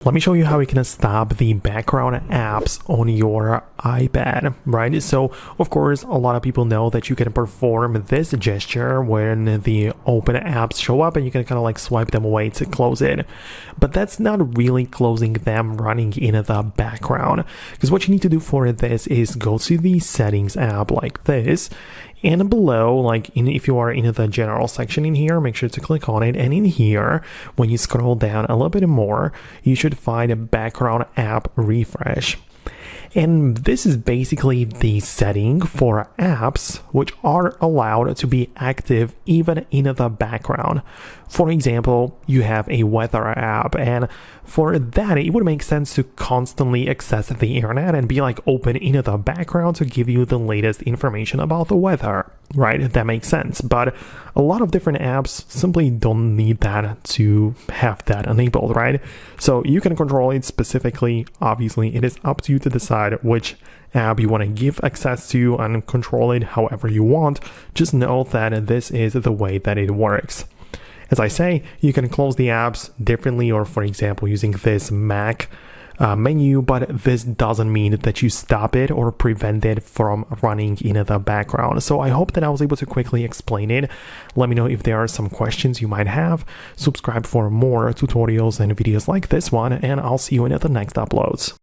Let me show you how you can stop the background apps on your iPad, right? So, of course, a lot of people know that you can perform this gesture when the open apps show up and you can kind of like swipe them away to close it. But that's not really closing them running in the background, because what you need to do for this is go to the settings app like this, and below, if you are in the general section in here, make sure to click on it. And in here, when you scroll down a little bit more, you should find a background app refresh. And this is basically the setting for apps which are allowed to be active even in the background. For example, you have a weather app, and for that it would make sense to constantly access the internet and be open in the background to give you the latest information about the weather, right? That makes sense. But a lot of different apps simply don't need that to have that enabled, right? So you can control it specifically. Obviously, it is up to you to decide which app you want to give access to and control it however you want. Just know that this is the way that it works. As I say, you can close the apps differently, or for example using this Mac menu, but this doesn't mean that you stop it or prevent it from running in the background. So I hope that I was able to quickly explain it. Let me know if there are some questions you might have. Subscribe for more tutorials and videos like this one, and I'll see you in the next uploads.